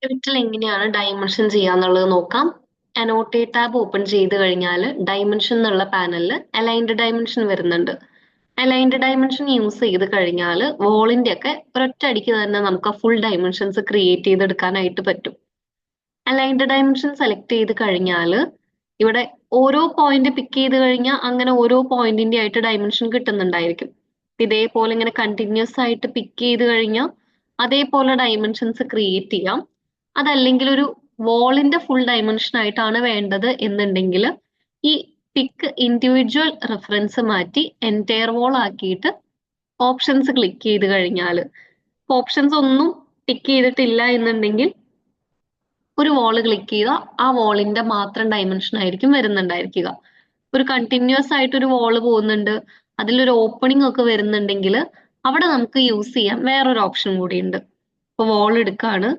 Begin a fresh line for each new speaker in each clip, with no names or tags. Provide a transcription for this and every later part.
വീട്ടിൽ എങ്ങനെയാണ് ഡൈമെൻഷൻ ചെയ്യാന്നുള്ളത് നോക്കാം. അനോട്ടേറ്റ് ടാബ് ഓപ്പൺ ചെയ്ത് കഴിഞ്ഞാൽ ഡൈമെൻഷൻ എന്നുള്ള പാനലിൽ അലൈൻഡ് ഡൈമെൻഷൻ വരുന്നുണ്ട്. അലൈൻഡ് ഡൈമെൻഷൻ യൂസ് ചെയ്ത് കഴിഞ്ഞാൽ വോളിന്റെ ഒക്കെ ഒരൊറ്റ അടിക്ക് തന്നെ നമുക്ക് ഫുൾ ഡൈമെൻഷൻസ് ക്രിയേറ്റ് ചെയ്തെടുക്കാനായിട്ട് പറ്റും. അലൈൻഡ് ഡൈമെൻഷൻ സെലക്ട് ചെയ്ത് കഴിഞ്ഞാൽ ഇവിടെ ഓരോ പോയിന്റ് പിക്ക് ചെയ്ത് കഴിഞ്ഞാൽ അങ്ങനെ ഓരോ പോയിന്റിന്റെ ആയിട്ട് ഡൈമെൻഷൻ കിട്ടുന്നുണ്ടായിരിക്കും. ഇതേപോലെ ഇങ്ങനെ കണ്ടിന്യൂസ് ആയിട്ട് പിക്ക് ചെയ്ത് കഴിഞ്ഞാൽ അതേപോലെ ഡൈമെൻഷൻസ് ക്രിയേറ്റ് ചെയ്യാം. അതല്ലെങ്കിൽ ഒരു വോളിന്റെ ഫുൾ ഡൈമെൻഷൻ ആയിട്ടാണ് വേണ്ടത് എന്നുണ്ടെങ്കിൽ ഈ പിക്ക് ഇൻഡിവിജ്വൽ റെഫറൻസ് മാറ്റി എൻറ്റയർ വോൾ ആക്കിയിട്ട് ഓപ്ഷൻസ് ക്ലിക്ക് ചെയ്ത് കഴിഞ്ഞാൽ ഓപ്ഷൻസ് ഒന്നും ടിക്ക് ചെയ്തിട്ടില്ല എന്നുണ്ടെങ്കിൽ ഒരു വോള് ക്ലിക്ക് ചെയ്താൽ ആ വോളിന്റെ മാത്രം ഡൈമെൻഷൻ ആയിരിക്കും വരുന്നുണ്ടായിരിക്കുക. ഒരു കണ്ടിന്യൂസ് ആയിട്ട് ഒരു വോള് പോകുന്നുണ്ട്, അതിലൊരു ഓപ്പണിംഗ് ഒക്കെ വരുന്നുണ്ടെങ്കിൽ അവിടെ നമുക്ക് യൂസ് ചെയ്യാൻ വേറൊരു ഓപ്ഷൻ കൂടിയുണ്ട്. ഇപ്പൊ വോൾ എടുക്കാണ്,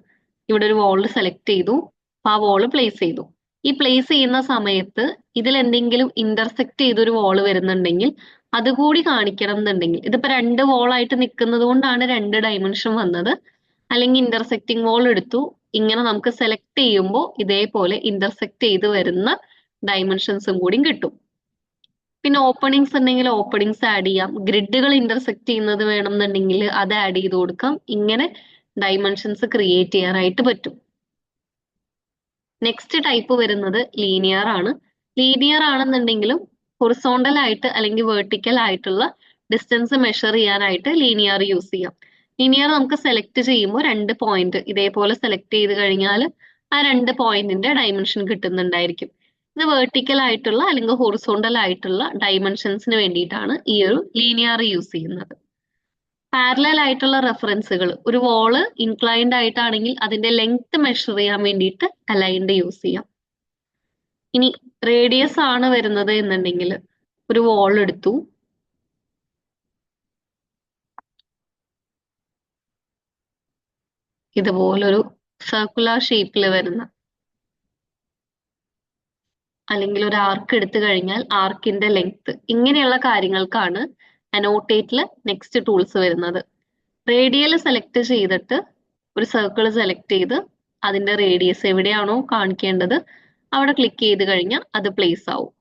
ഇവിടെ ഒരു വോൾ സെലക്ട് ചെയ്തു, അപ്പൊ ആ വോള് പ്ലേസ് ചെയ്തു. ഈ പ്ലേസ് ചെയ്യുന്ന സമയത്ത് ഇതിൽ എന്തെങ്കിലും ഇന്റർസെക്ട് ചെയ്തൊരു വോള് വരുന്നുണ്ടെങ്കിൽ അതുകൂടി കാണിക്കണം എന്നുണ്ടെങ്കിൽ, ഇതിപ്പോ രണ്ട് വോളായിട്ട് നിൽക്കുന്നത് കൊണ്ടാണ് രണ്ട് ഡൈമെൻഷൻ വന്നത്. അല്ലെങ്കിൽ ഇന്റർസെക്റ്റിംഗ് വോൾ എടുത്തു, ഇങ്ങനെ നമുക്ക് സെലക്ട് ചെയ്യുമ്പോൾ ഇതേപോലെ ഇന്റർസെക്ട് ചെയ്ത് വരുന്ന ഡൈമെൻഷൻസും കൂടി കിട്ടും. പിന്നെ ഓപ്പണിങ്സ് ഉണ്ടെങ്കിൽ ഓപ്പണിങ്സ് ആഡ് ചെയ്യാം, ഗ്രിഡുകൾ ഇന്റർസെക്ട് ചെയ്യുന്നത് വേണമെന്നുണ്ടെങ്കിൽ അത് ആഡ് ചെയ്ത് കൊടുക്കാം. ഇങ്ങനെ ഡൈമെൻഷൻസ് ക്രിയേറ്റ് ചെയ്യാനായിട്ട് പറ്റും. നെക്സ്റ്റ് ടൈപ്പ് വരുന്നത് ലീനിയർ ആണ്. ലീനിയർ ആണെന്നുണ്ടെങ്കിലും ഹൊറിസോണ്ടൽ ആയിട്ട് അല്ലെങ്കിൽ വെർട്ടിക്കൽ ആയിട്ടുള്ള ഡിസ്റ്റൻസ് മെഷർ ചെയ്യാനായിട്ട് ലീനിയർ യൂസ് ചെയ്യാം. ലീനിയർ നമുക്ക് സെലക്ട് ചെയ്യുമ്പോൾ രണ്ട് പോയിന്റ് ഇതേപോലെ സെലക്ട് ചെയ്ത് കഴിഞ്ഞാൽ ആ രണ്ട് പോയിന്റിന്റെ ഡൈമെൻഷൻ കിട്ടുന്നുണ്ടായിരിക്കും. ഇത് വെർട്ടിക്കൽ ആയിട്ടുള്ള അല്ലെങ്കിൽ ഹൊറിസോണ്ടൽ ആയിട്ടുള്ള ഡൈമെൻഷൻസിന് വേണ്ടിയിട്ടാണ് ഈ ഒരു ലീനിയർ യൂസ് ചെയ്യുന്നത്. പാരലൽ ആയിട്ടുള്ള റെഫറൻസുകൾ, ഒരു വോള് ഇൻക്ലൈൻഡ് ആയിട്ടാണെങ്കിൽ അതിന്റെ ലെങ്ത് മെഷർ ചെയ്യാൻ വേണ്ടിയിട്ട് അലൈൻഡ് യൂസ് ചെയ്യാം. ഇനി റേഡിയസ് ആണ് വരുന്നത് എന്നുണ്ടെങ്കിൽ ഒരു വോൾ എടുത്തു, ഇതുപോലൊരു സർക്കുലർ ഷേപ്പിൽ വരുന്ന അല്ലെങ്കിൽ ഒരു ആർക്ക് എടുത്തു കഴിഞ്ഞാൽ ആർക്കിന്റെ ലെങ്ത്, ഇങ്ങനെയുള്ള കാര്യങ്ങൾക്കാണ് അനോട്ടേറ്റിൽ നെക്സ്റ്റ് ടൂൾസ് വരുന്നത്. റേഡിയൽ സെലക്ട് ചെയ്തിട്ട് ഒരു സർക്കിൾ സെലക്ട് ചെയ്ത് അതിന്റെ റേഡിയസ് എവിടെയാണോ കാണിക്കേണ്ടത് അവിടെ ക്ലിക്ക് ചെയ്ത് കഴിഞ്ഞാൽ അത് പ്ലേസ് ആവും.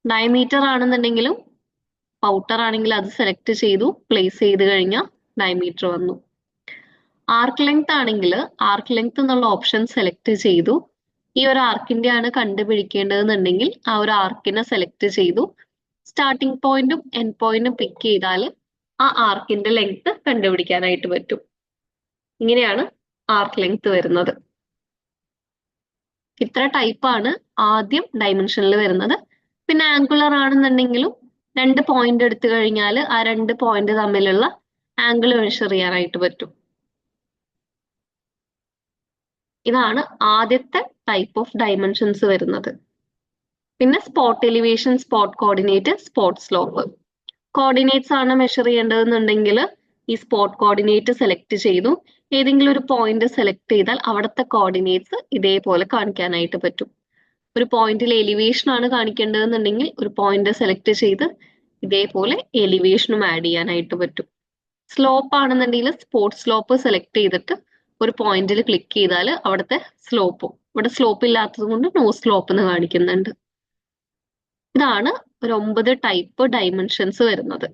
ഡയമീറ്റർ ആണെന്നുണ്ടെങ്കിലും ഔട്ടർ ആണെങ്കിൽ അത് സെലക്ട് ചെയ്തു പ്ലേസ് ചെയ്ത് കഴിഞ്ഞാൽ ഡയമീറ്റർ വന്നു. ആർക്ക് ലെങ്ത് ആണെങ്കിൽ ആർക്ക് ലെങ്ത് എന്നുള്ള ഓപ്ഷൻ സെലക്ട് ചെയ്തു, ഈ ഒരു ആർക്കിന്റെ ആണ് കണ്ടുപിടിക്കേണ്ടതെന്നുണ്ടെങ്കിൽ ആ ഒരു ആർക്കിനെ സെലക്ട് ചെയ്തു സ്റ്റാർട്ടിംഗ് പോയിന്റും എൻഡ് പോയിന്റും പിക്ക് ചെയ്താൽ ആ ആർക്കിന്റെ ലെങ്ത് കണ്ടുപിടിക്കാനായിട്ട് പറ്റും. ഇങ്ങനെയാണ് ആർക്ക് ലെങ്ത് വരുന്നത്. ഇത്ര ടൈപ്പാണ് ആദ്യം ഡൈമെൻഷനിൽ വരുന്നത്. പിന്നെ ആംഗുലർ ആണെന്നുണ്ടെങ്കിലും രണ്ട് പോയിന്റ് എടുത്തു കഴിഞ്ഞാൽ ആ രണ്ട് പോയിന്റ് തമ്മിലുള്ള ആംഗിൾ മെഷർ ചെയ്യാനായിട്ട് പറ്റും. ഇതാണ് ആദ്യത്തെ ടൈപ്പ് ഓഫ് ഡൈമെൻഷൻസ് വരുന്നത്. പിന്നെ spot elevation, spot coordinate, spot slope. Coordinates ആണ് മെഷർ ചെയ്യേണ്ടതെന്നുണ്ടെങ്കിൽ ഈ സ്പോട്ട് കോർഡിനേറ്റ് സെലക്ട് ചെയ്തു ഏതെങ്കിലും ഒരു പോയിന്റ് സെലക്ട് ചെയ്താൽ അവിടുത്തെ കോർഡിനേറ്റ്സ് ഇതേപോലെ കാണിക്കാനായിട്ട് പറ്റും. ഒരു പോയിന്റിൽ എലിവേഷൻ ആണ് കാണിക്കേണ്ടതെന്നുണ്ടെങ്കിൽ ഒരു പോയിന്റ് സെലക്ട് ചെയ്ത് ഇതേപോലെ എലിവേഷനും ആഡ് ചെയ്യാനായിട്ട് പറ്റും. സ്ലോപ്പ് ആണെന്നുണ്ടെങ്കിൽ സ്പോട്ട് സ്ലോപ്പ് സെലക്ട് ചെയ്തിട്ട് ഒരു പോയിന്റിൽ ക്ലിക്ക് ചെയ്താൽ അവിടുത്തെ സ്ലോപ്പും, ഇവിടെ സ്ലോപ്പ് ഇല്ലാത്തത് കൊണ്ട് നോ സ്ലോപ്പ് എന്ന് കാണിക്കുന്നുണ്ട്. ഇതാണ് ഒരു 9 ടൈപ്പ് ഡൈമെൻഷൻസ് വരുന്നത്.